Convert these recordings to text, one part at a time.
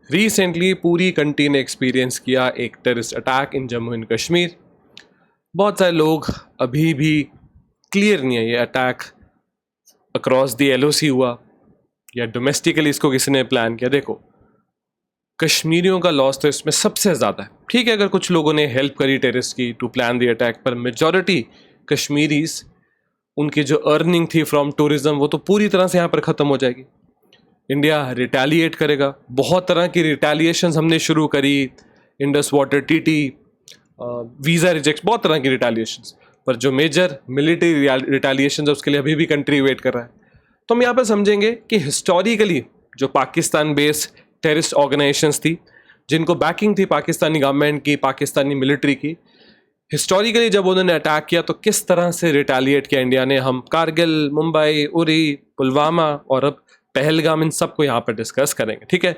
Recently पूरी country ने experience किया एक terrorist attack in Jammu and Kashmir. बहुत सारे लोग अभी भी क्लियर नहीं है ये अटैक अक्रॉस द एलओसी हुआ या डोमेस्टिकली इसको किसी ने प्लान किया। देखो, कश्मीरियों का लॉस तो इसमें सबसे ज़्यादा है। ठीक है, अगर कुछ लोगों ने हेल्प करी टेररिस्ट की टू प्लान द अटैक, पर मेजॉरिटी कश्मीरीज, उनकी जो अर्निंग थी फ्रॉम टूरिज्म वो तो पूरी तरह से यहाँ पर ख़त्म हो जाएगी। इंडिया रिटेलिएट करेगा। बहुत तरह की रिटेलिएशंस हमने शुरू करी, Indus water TT, visa reject, बहुत तरह की रिटेलिएशंस, पर जो मेजर मिलिट्री रिटेलिएशंस है उसके लिए अभी भी कंट्री वेट कर रहा है। तो हम यहाँ पर समझेंगे कि हिस्टोरिकली जो पाकिस्तान बेस्ड टेररिस्ट ऑर्गेनाइजेशंस थी, जिनको बैकिंग थी पाकिस्तानी गवर्नमेंट की, पाकिस्तानी मिलिट्री की, हिस्टोरिकली जब उन्होंने अटैक किया तो किस तरह से रिटेलिएट किया इंडिया ने। हम कारगिल, मुंबई, उरी, पुलवामा और अब पहलगाम, इन सबको यहाँ पर डिस्कस करेंगे। ठीक है,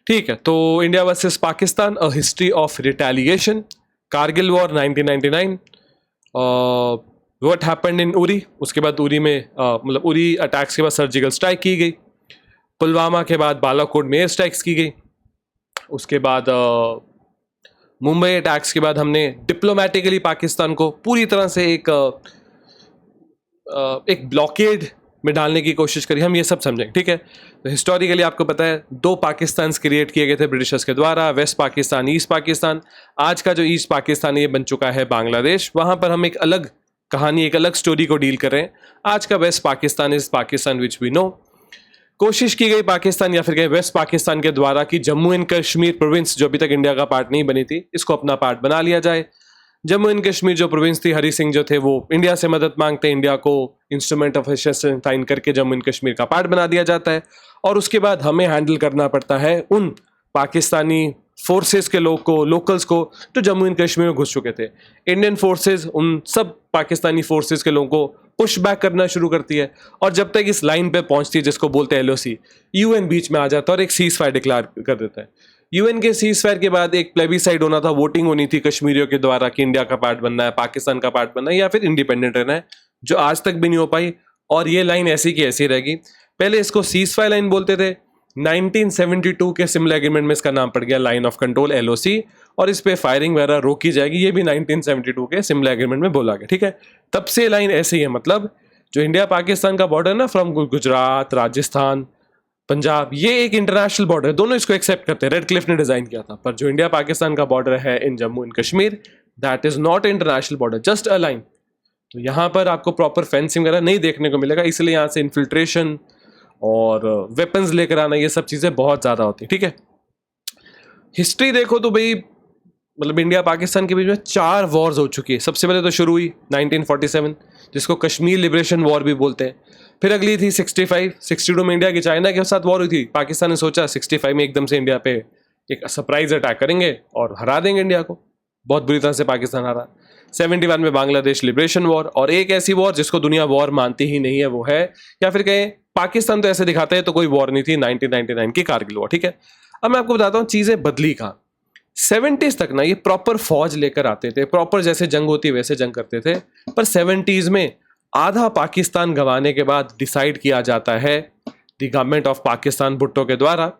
ठीक है। तो India versus Pakistan, a history of retaliation. Kargil war 1999, what happened in Uri, उसके बाद उरी में मतलब उरी अटैक्स के बाद सर्जिकल स्ट्राइक की गई। पुलवामा के बाद बालाकोट में एयर स्ट्राइक्स की गई। उसके बाद मुंबई अटैक्स के बाद हमने डिप्लोमेटिकली पाकिस्तान को पूरी तरह से एक ब्लॉकेड में डालने की कोशिश करी। हम ये सब समझेंगे। ठीक है, तो हिस्टोरिकली आपको पता है दो पाकिस्तान क्रिएट किए गए थे ब्रिटिशर्स के द्वारा, वेस्ट पाकिस्तान, ईस्ट पाकिस्तान। आज का जो ईस्ट पाकिस्तान ये बन चुका है बांग्लादेश। वहाँ पर हम एक अलग कहानी, एक अलग स्टोरी को डील कर रहे हैं। आज का west Pakistan is Pakistan which we know. कोशिश की गई पाकिस्तान या फिर वेस्ट पाकिस्तान के द्वारा कि जम्मू एंड कश्मीर प्रोविंस, जो अभी तक इंडिया का पार्ट नहीं बनी थी, इसको अपना पार्ट बना लिया जाए। जम्मू एंड कश्मीर जो प्रोविंस थी, हरी सिंह जो थे वो इंडिया से मदद मांगते, इंडिया को इंस्ट्रूमेंट ऑफ एसेशन साइन करके जम्मू एंड कश्मीर का पार्ट बना दिया जाता है। और उसके बाद हमें हैंडल करना पड़ता है उन पाकिस्तानी फोर्सेस के लोग को, लोकल्स को, जो जम्मू एंड कश्मीर में घुस चुके थे। इंडियन फोर्सेस उन सब पाकिस्तानी फोर्सेस के लोगों को पुश बैक करना शुरू करती है। और जब तक इस लाइन पे पहुंचती है जिसको बोलते हैं एलओसी, यूएन बीच में आ जाता है और एक सीज फायर डिक्लेयर कर देता है। यूएन के सीज फायर के बाद एक प्लेबिसाइड होना था, वोटिंग होनी थी कश्मीरियों के द्वारा कि इंडिया का पार्ट बनना है, पाकिस्तान का पार्ट बनना है या फिर इंडिपेंडेंट रहना है, जो आज तक भी नहीं हो पाई। और ये लाइन ऐसी की ऐसी रहेगी। पहले इसको सीज फायर लाइन बोलते थे। 1972 के सिमला एग्रीमेंट में इसका नाम पड़ गया लाइन ऑफ कंट्रोल, एलओसी, और इस पे फायरिंग वगैरह रोकी जाएगी। ये भी 1972 के सिमला एग्रीमेंट में बोला गया। ठीक है, तब से लाइन ऐसी है। मतलब जो इंडिया पाकिस्तान का बॉर्डर ना, फ्रॉम गुजरात, राजस्थान, पंजाब, ये एक इंटरनेशनल बॉर्डर है। दोनों इसको एक्सेप्ट करते हैं। रेड क्लिफ ने डिजाइन किया था। पर जो इंडिया पाकिस्तान का बॉर्डर है in Jammu and Kashmir, that is not international border, just a line. तो यहाँ पर आपको प्रॉपर फेंसिंग वगैरह नहीं देखने को मिलेगा, इसलिए यहाँ से इन्फिल्ट्रेशन और वेपन्स लेकर आना, ये सब चीज़ें बहुत ज़्यादा होती है। ठीक है, हिस्ट्री देखो तो भाई, मतलब इंडिया पाकिस्तान के बीच में 4 वॉर्स हो चुकी है। सबसे पहले तो शुरू हुई 1947, जिसको कश्मीर लिबरेशन वॉर भी बोलते हैं। फिर अगली थी 65, 62 में इंडिया की चाइना के साथ वॉर हुई थी। पाकिस्तान ने सोचा 65 में एकदम से इंडिया पे एक सरप्राइज अटैक करेंगे और हरा देंगे इंडिया को। बहुत बुरी तरह से पाकिस्तान हारा। 71 में बांग्लादेश लिबरेशन वॉर, और एक ऐसी वॉर जिसको दुनिया वॉर मानती ही नहीं है, वो है, या फिर कहें पाकिस्तान तो ऐसे दिखाता है तो कोई वॉर नहीं थी, 1999 की कारगिल वॉर। ठीक है, अब मैं आपको बताता हूँ चीज़ें बदली कहाँ। 70s तक ना ये प्रॉपर फौज लेकर आते थे, प्रॉपर जैसे जंग होती वैसे जंग करते थे। पर 70s में आधा पाकिस्तान गंवाने के बाद डिसाइड किया जाता है the government of Pakistan Bhutto के द्वारा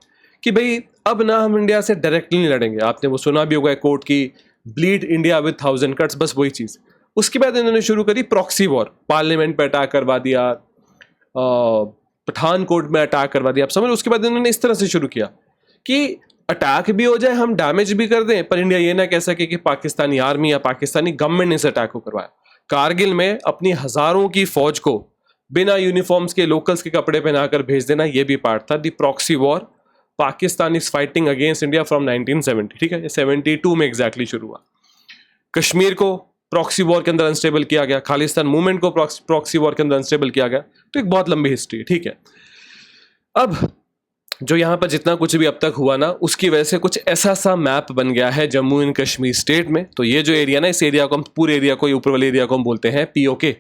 कि भाई अब ना हम इंडिया से डायरेक्टली नहीं लड़ेंगे। आपने वो सुना भी होगा कोर्ट की, ब्लीड इंडिया विद 1000 कट्स, बस वही चीज़। उसके बाद इन्होंने शुरू करी प्रॉक्सी वॉर, पार्लियामेंट पर अटैक करवा दिया, पठानकोट में अटैक करवा दिया, आप समझ। उसके बाद इन्होंने इस तरह से शुरू किया कि अटैक भी हो जाए, हम डैमेज भी कर दें, पर इंडिया ये ना कह सके कि पाकिस्तानी आर्मी या पाकिस्तानी गवर्नमेंट ने इस अटैक को करवाया। कारगिल में अपनी हजारों की फौज को बिना यूनिफॉर्म्स के, लोकल्स के कपड़े पहनाकर भेज देना, ये भी पार्ट था the proxy war. Pakistan is fighting against India from 1970। ठीक है, ये 72 में एग्जैक्टली शुरू हुआ। कश्मीर को प्रॉक्सी वॉर के अंदर अनस्टेबल किया गया, खालिस्तान मूवमेंट को प्रॉक्सी वॉर के अंदर अनस्टेबल किया गया। तो एक बहुत लंबी हिस्ट्री है। ठीक है, अब जो यहाँ पर जितना कुछ भी अब तक हुआ ना, उसकी वजह से कुछ ऐसा सा मैप बन गया है जम्मू एंड कश्मीर स्टेट में। तो ये जो एरिया ना, इस एरिया को हम, पूरे एरिया को, ऊपर वाले एरिया को हम बोलते हैं पीओके,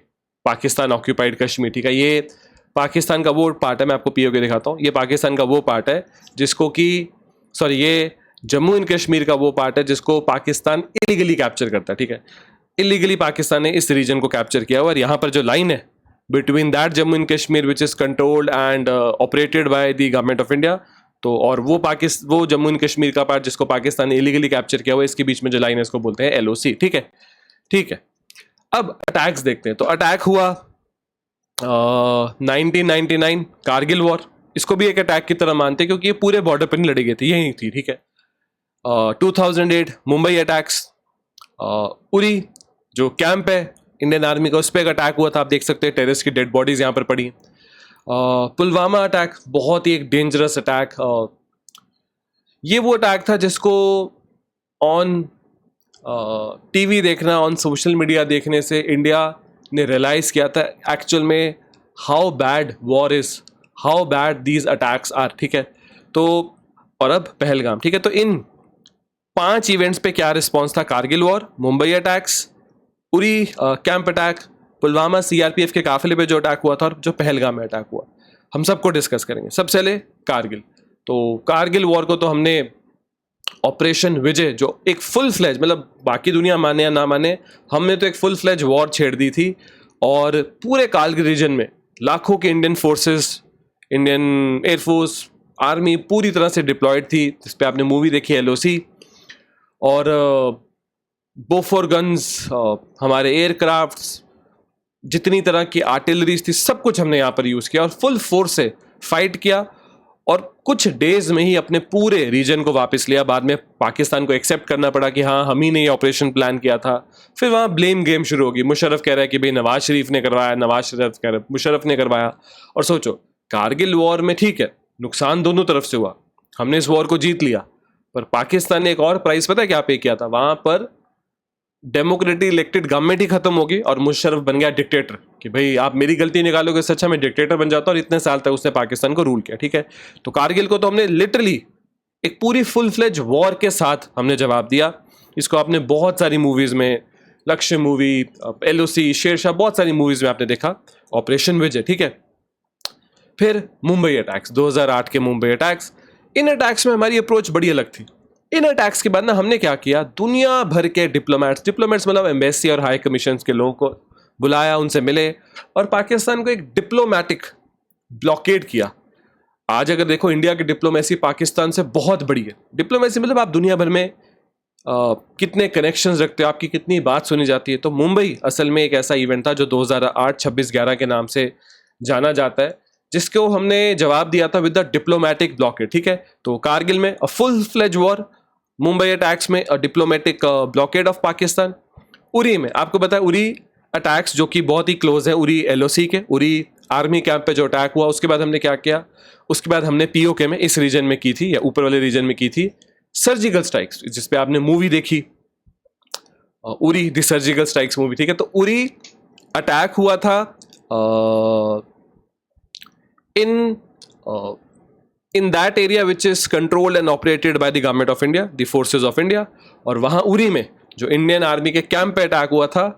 पाकिस्तान ऑक्यूपाइड कश्मीर। ठीक है, ये पाकिस्तान का वो पार्ट है, मैं आपको पीओके दिखाता हूँ। ये पाकिस्तान का वो पार्ट है जिसको कि, सॉरी, ये जम्मू एंड कश्मीर का वो पार्ट है जिसको पाकिस्तान इलीगली कैप्चर करता है। ठीक है, इलीगली पाकिस्तान ने इस रीजन को कैप्चर किया हुआ। और यहाँ पर जो लाइन है between that Jammu and Kashmir which is controlled and operated by the government of India, तो और वो जम्मू एंड कश्मीर का पार्ट जिसको पाकिस्तान ने इलीगली कैप्चर किया हुआ, इसके बीच में जो लाइन है इसको बोलते हैं LOC। ठीक है, ठीक है। अब अटैक्स देखते हैं। तो अटैक हुआ 1999 कारगिल वॉर, इसको भी एक अटैक की तरह मानते हैं क्योंकि ये पूरे बॉर्डर पर नहीं लड़ी गई थी, यही थी। ठीक है। 2008 मुंबई अटैक्स, उरी जो कैंप है इंडियन आर्मी का, उस पर एक अटैक हुआ था। आप देख सकते हैं टेररिस्ट की डेड बॉडीज यहाँ पर पड़ी। पुलवामा अटैक, बहुत ही एक डेंजरस अटैक। ये वो अटैक था जिसको ऑन टीवी देखना, ऑन सोशल मीडिया देखने से इंडिया ने रियलाइज किया था एक्चुअल में how bad war is, how bad these attacks are. ठीक है। तो और अब पहलगाम। ठीक है। तो इन 5 इवेंट्स पे क्या रिस्पॉन्स था? Kargil war, Mumbai attacks, Uri camp attack, Pulwama CRPF के काफिले पे जो अटैक हुआ था, और जो पहलगाम में अटैक हुआ, हम सबको डिस्कस करेंगे। सबसे पहले कारगिल। तो कारगिल वॉर को तो हमने ऑपरेशन विजय, जो एक फुल फ्लेज, मतलब बाकी दुनिया माने या ना माने, हमने तो एक फुल फ्लेज वॉर छेड़ दी थी। और पूरे कारगिल रीजन में लाखों के Indian forces, Indian air force, army पूरी तरह से डिप्लॉयड थी, जिस पे आपने मूवी देखी LOC। और बोफोर गन्स, हमारे एयरक्राफ्ट्स, जितनी तरह की आर्टिलरीज थी, सब कुछ हमने यहाँ पर यूज़ किया और फुल फोर्स से फाइट किया। और कुछ डेज में ही अपने पूरे रीजन को वापस लिया। बाद में पाकिस्तान को एक्सेप्ट करना पड़ा कि हाँ, हम ही ने ये ऑपरेशन प्लान किया था। फिर वहाँ ब्लेम गेम शुरू होगी। मुशर्रफ कह रहा है कि भाई नवाज शरीफ ने करवाया, नवाज शरीफ कह रहा है मुशर्रफ ने करवाया। और सोचो, कारगिल वॉर में ठीक है, नुकसान दोनों तरफ से हुआ, हमने इस वॉर को जीत लिया, पर पाकिस्तान ने एक और प्राइस पता है क्या पे किया था? वहाँ पर डेमोक्रेटिक इलेक्टेड गवर्नमेंट ही खत्म होगी और मुशर्रफ बन गया डिक्टेटर, कि भाई आप मेरी गलती निकालोगे, इससे अच्छा मैं डिक्टेटर बन जाता। और इतने साल तक उसने पाकिस्तान को रूल किया। ठीक है। तो कारगिल को तो हमने लिटरली एक पूरी फुल फ्लेज वॉर के साथ हमने जवाब दिया। इसको आपने बहुत सारी मूवीज में, लक्ष्य मूवी, LOC, शेरशाह, बहुत सारी मूवीज में आपने देखा, ऑपरेशन विजय। ठीक है। फिर मुंबई अटैक्स, 2008 के मुंबई अटैक्स। इन अटैक्स में हमारी अप्रोच बड़ी अलग थी। इन अटैक्स के बाद ना हमने क्या किया, दुनिया भर के डिप्लोमेट्स मतलब एम्बेसी और हाई कमीशन के लोगों को बुलाया, उनसे मिले और पाकिस्तान को एक डिप्लोमेटिक ब्लॉकेड किया। आज अगर देखो, इंडिया की डिप्लोमेसी पाकिस्तान से बहुत बड़ी है। डिप्लोमेसी मतलब आप दुनिया भर में कितने कनेक्शंस रखते हो, आपकी कितनी बात सुनी जाती है। तो मुंबई असल में एक ऐसा इवेंट था जो 2008 26/11 के नाम से जाना जाता है, जिसको हमने जवाब दिया था विद द डिप्लोमेटिक ब्लॉकेड। ठीक है। तो कारगिल में a full fledged war, Mumbai attacks में a diplomatic blockade of Pakistan. Uri में आपको पता है, उरी अटैक्स जो कि बहुत ही क्लोज है उरी LOC के, उरी आर्मी कैंप पे जो अटैक हुआ, उसके बाद हमने क्या किया, उसके बाद हमने POK में, इस रीजन में की थी, या ऊपर वाले रीजन में की थी, सर्जिकल स्ट्राइक्स, जिसपे आपने मूवी देखी Uri the surgical strikes movie. ठीक है। तो उरी अटैक हुआ था in that area which is controlled and operated by the government of India, the forces of India। और वहाँ उरी में जो इंडियन आर्मी के कैंप पे अटैक हुआ था,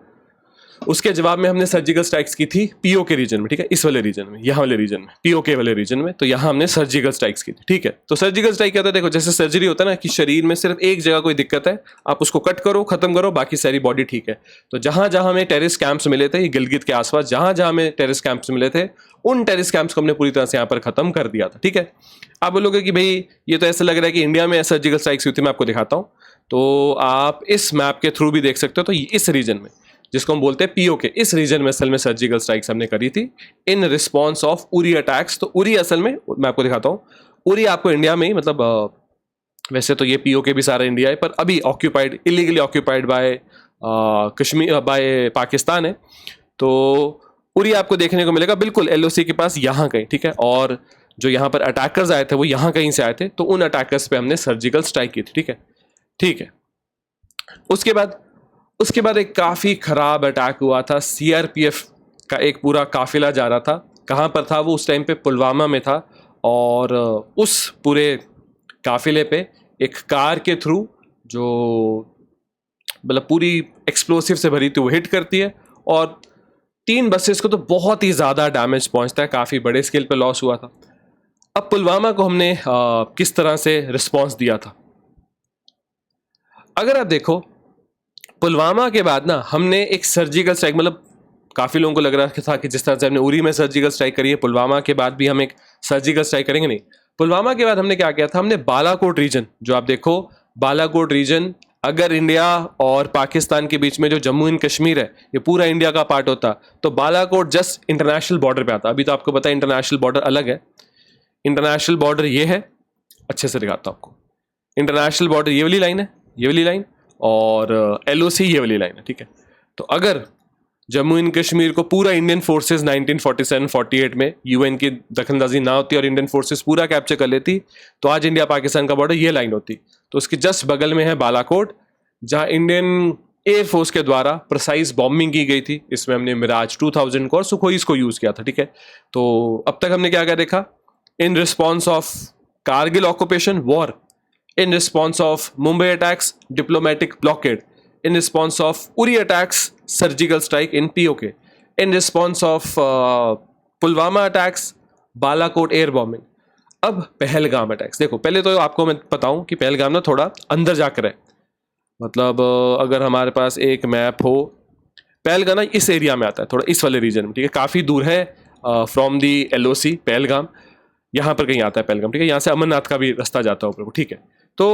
उसके जवाब में हमने सर्जिकल स्ट्राइक्स की थी POK रीजन में। ठीक है। इस वाले रीजन में, यहाँ वाले रीजन में, POK वाले रीजन में। तो यहाँ हमने सर्जिकल स्ट्राइक्स की थी। ठीक है। तो सर्जिकल स्ट्राइक क्या होता है? देखो, जैसे सर्जरी होता है ना, कि शरीर में सिर्फ एक जगह कोई दिक्कत है, आप उसको कट करो, खत्म करो, बाकी सारी बॉडी ठीक है। तो जहां जहां हमें टेररिस्ट कैंप्स मिले थे, गिलगित के आसपास जहां जहां हमें टेररिस्ट कैंप्स मिले थे, उन टेररिस्ट कैंप्स को हमने पूरी तरह से यहाँ पर खत्म कर दिया था। ठीक है। आप बोलोगे कि भाई ये तो ऐसा लग रहा है कि इंडिया में सर्जिकल स्ट्राइक्स हुई थी। मैं आपको दिखाता हूँ। तो आप इस मैप के थ्रू भी देख सकते हो। तो इस रीजन में, जिसको हम बोलते हैं POK, इस रीजन में असल में सर्जिकल स्ट्राइक्स हमने करी थी in response of Uri attacks. तो उरी असल में, मैं आपको दिखाता हूँ, उरी आपको इंडिया में ही, मतलब वैसे तो ये POK भी सारा इंडिया है, पर अभी occupied, illegally occupied by Kashmir, by Pakistan है। तो उरी आपको देखने को मिलेगा बिल्कुल LOC के पास, यहाँ कहीं। ठीक है। और जो यहाँ पर अटैकर्स आए थे वो यहाँ कहीं से आए थे, तो उन अटैकर्स पे हमने सर्जिकल स्ट्राइक की थी। ठीक है। ठीक है। उसके बाद एक काफ़ी ख़राब अटैक हुआ था। CRPF का एक पूरा काफिला जा रहा था। कहाँ पर था वो? उस टाइम पे पुलवामा में था। और उस पूरे काफिले पे एक कार के थ्रू, जो मतलब पूरी एक्सप्लोसिव से भरी थी, वो हिट करती है और 3 बसेस को तो बहुत ही ज़्यादा डैमेज पहुंचता है, काफ़ी बड़े स्केल पे लॉस हुआ था। अब पुलवामा को हमने किस तरह से रिस्पॉन्स दिया था? अगर आप देखो, पुलवामा के बाद ना हमने एक सर्जिकल स्ट्राइक, मतलब काफ़ी लोगों को लग रहा था कि जिस तरह से हमने उरी में सर्जिकल स्ट्राइक करी है, पुलवामा के बाद भी हम एक सर्जिकल स्ट्राइक करेंगे। नहीं, पुलवामा के बाद हमने क्या किया था, हमने बालाकोट रीजन, जो आप देखो बालाकोट रीजन, अगर इंडिया और पाकिस्तान के बीच में जो जम्मू एंड कश्मीर है ये पूरा इंडिया का पार्ट होता, तो बालाकोट जस्ट इंटरनेशनल बॉर्डर पे आता। अभी तो आपको पता है इंटरनेशनल बॉर्डर अलग है। इंटरनेशनल बॉर्डर ये है, अच्छे से दिखाता हूं आपको। इंटरनेशनल बॉर्डर ये वाली लाइन है, ये वाली लाइन, और LOC ये वाली लाइन है, ठीक है। तो अगर जम्मू एंड कश्मीर को पूरा इंडियन फोर्सेस 1947-48 में UN की दखलंदाजी ना होती और इंडियन फोर्सेस पूरा कैप्चर कर लेती, तो आज इंडिया पाकिस्तान का बॉर्डर ये लाइन होती। तो उसके जस्ट बगल में है बालाकोट, जहां इंडियन एयरफोर्स के द्वारा प्रिसाइज बॉम्बिंग की गई थी। इसमें हमने मिराज 2000 को और सुखोईस को यूज किया था, ठीक है। तो अब तक हमने क्या क्या देखा, in response of Kargil occupation war, in response of Mumbai attacks, diplomatic blockade, in response of Uri attacks, surgical strike in POK, in response of Pulwama attacks, Balakot air bombing. अब पहलगाम अटैक्स देखो। पहले तो आपको मैं बताऊं कि पहलगाम ना थोड़ा अंदर जाकर है, मतलब अगर हमारे पास एक मैप हो, पहलगाम ना इस एरिया में आता है, थोड़ा इस वाले रीजन में, ठीक है। काफ़ी दूर है फ्रॉम दी LOC पहलगाम, यहाँ पर कहीं आता है पहलगाम, ठीक है। यहाँ से अमरनाथ का भी रास्ता जाता है ऊपर को, ठीक है। तो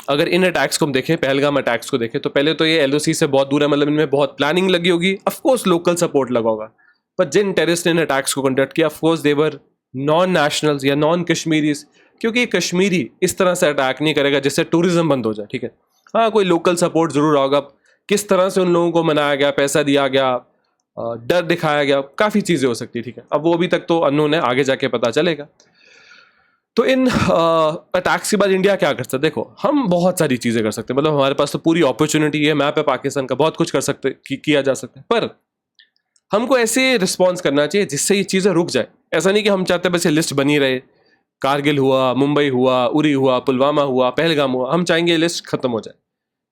अगर इन अटैक्स को हम देखें, पहलगाम अटैक्स को देखें, तो पहले तो ये LOC से बहुत दूर है, मतलब इनमें बहुत प्लानिंग लगी होगी, ऑफकोर्स लोकल सपोर्ट लगा होगा, पर जिन टेररिस्ट ने इन अटैक्स को कंडक्ट किया of course they were non nationals या नॉन कश्मीरीज, क्योंकि कश्मीरी इस तरह से अटैक नहीं करेगा जिससे टूरिज्म बंद हो जाए, ठीक है। हाँ, कोई लोकल सपोर्ट जरूर होगा। किस तरह से उन लोगों को मनाया गया, पैसा दिया गया, डर दिखाया गया, काफ़ी चीज़ें हो सकती है, ठीक है। अब वो अभी तक तो अननोन है, आगे जाके पता चलेगा। तो इन अटैक्स के बाद इंडिया क्या कर सकता है, देखो हम बहुत सारी चीज़ें कर सकते हैं, मतलब हमारे पास तो पूरी अपॉर्चुनिटी है, मैप है पाकिस्तान का, बहुत कुछ कर सकते किया जा सकता है, पर हमको ऐसे रिस्पॉन्स करना चाहिए जिससे ये चीज़ें रुक जाए। ऐसा नहीं कि हम चाहते बस ये लिस्ट बनी रहे, कारगिल हुआ, मुंबई हुआ, उरी हुआ, पुलवामा हुआ, पहलगाम हुआ, हम चाहेंगे ये लिस्ट खत्म हो जाए।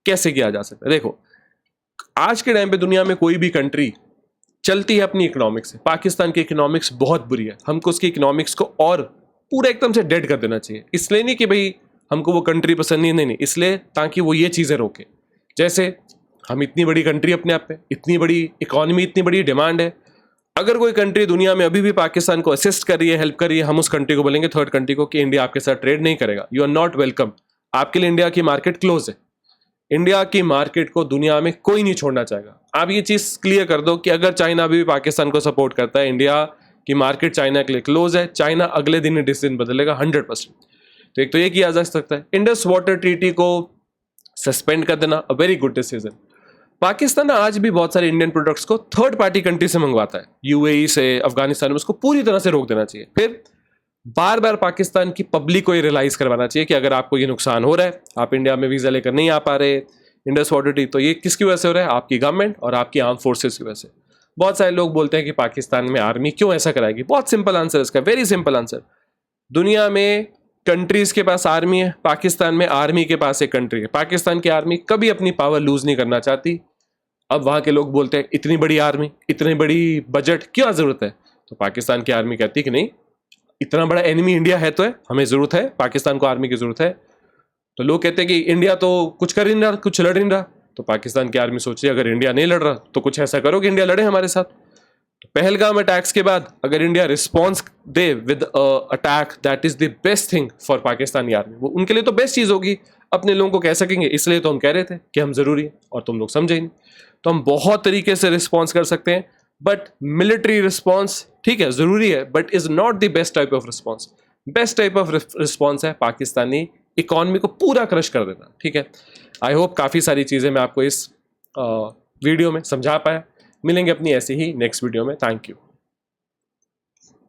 कैसे किया जा सकता है, देखो आज के टाइम पे दुनिया में कोई भी कंट्री चलती है अपनी इकोनॉमिक्स से। पाकिस्तान की इकोनॉमिक्स बहुत बुरी है, हमको उसकी इकोनॉमिक्स को और पूरा एकदम से डेड कर देना चाहिए। इसलिए नहीं कि भाई हमको वो कंट्री पसंद नहीं, इसलिए ताकि वो ये चीज़ें रोके। जैसे हम इतनी बड़ी कंट्री अपने आप पे, इतनी बड़ी इकोनॉमी, इतनी बड़ी डिमांड है, अगर कोई कंट्री दुनिया में अभी भी पाकिस्तान को असिस्ट कर रही है, हेल्प कर रही है, हम उस कंट्री को बोलेंगे, थर्ड कंट्री को, कि इंडिया आपके साथ ट्रेड नहीं करेगा, यू आर नॉट वेलकम, आपके लिए इंडिया की मार्केट क्लोज है। इंडिया की मार्केट को दुनिया में कोई नहीं छोड़ना चाहेगा। आप ये चीज़ क्लियर कर दो कि अगर चाइना अभी भी पाकिस्तान को सपोर्ट करता है, इंडिया की मार्केट चाइना के लिए क्लोज है, चाइना अगले दिन ही डिसीजन बदलेगा 100%। तो एक तो ये किया जा सकता है। इंडस वाटर ट्रीटी को सस्पेंड कर देना, a very good decision. Pakistan आज भी बहुत सारे इंडियन प्रोडक्ट्स को थर्ड पार्टी कंट्री से मंगवाता है, UAE से, अफगानिस्तान में, उसको पूरी तरह से रोक देना चाहिए। फिर बार बार पाकिस्तान की पब्लिक को ये रियलाइज करवाना चाहिए कि अगर आपको ये नुकसान हो रहा है, आप इंडिया में वीज़ा लेकर नहीं आ पा रहे इंडस वाटर ट्रीटी, तो ये किसकी वजह से हो रहा है, आपकी गवर्नमेंट और आपकी आर्म फोर्सेस की वजह से। बहुत सारे लोग बोलते हैं कि पाकिस्तान में आर्मी क्यों ऐसा कराएगी, बहुत सिंपल आंसर है इसका, वेरी सिंपल आंसर। दुनिया में कंट्रीज के पास आर्मी है, पाकिस्तान में आर्मी के पास एक कंट्री है। पाकिस्तान की आर्मी कभी अपनी पावर लूज नहीं करना चाहती। अब वहाँ के लोग बोलते हैं इतनी बड़ी आर्मी, इतनी बड़ी बजट, क्या ज़रूरत है? तो पाकिस्तान की आर्मी कहती है कि नहीं, इतना बड़ा एनिमी इंडिया है तो है, हमें ज़रूरत है, पाकिस्तान को आर्मी की ज़रूरत है। तो लोग कहते हैं कि इंडिया तो कुछ कर ही नहीं रहा, कुछ लड़ नहीं रहा। तो पाकिस्तान की आर्मी सोच रही है अगर इंडिया नहीं लड़ रहा तो कुछ ऐसा करो कि इंडिया लड़े हमारे साथ। तो पहलगाम अटैक्स के बाद अगर India response they with attack, that is the best thing for Pakistani army. वो उनके लिए तो बेस्ट चीज़ होगी, अपने लोगों को कह सकेंगे। इसलिए तो हम कह रहे थे कि हम ज़रूरी है और तुम लोग समझे नहीं। तो हम बहुत तरीके से रिस्पॉन्स कर सकते हैं, बट मिलिट्री रिस्पॉन्स ठीक है ज़रूरी है, but is not the best type of response. Best type of response है पाकिस्तानी इकॉनमी को पूरा क्रश कर देना। ठीक है, आई होप काफ़ी सारी चीज़ें मैं आपको इस वीडियो में समझा पाया। मिलेंगे अपनी ऐसे ही नेक्स्ट वीडियो में। Thank you.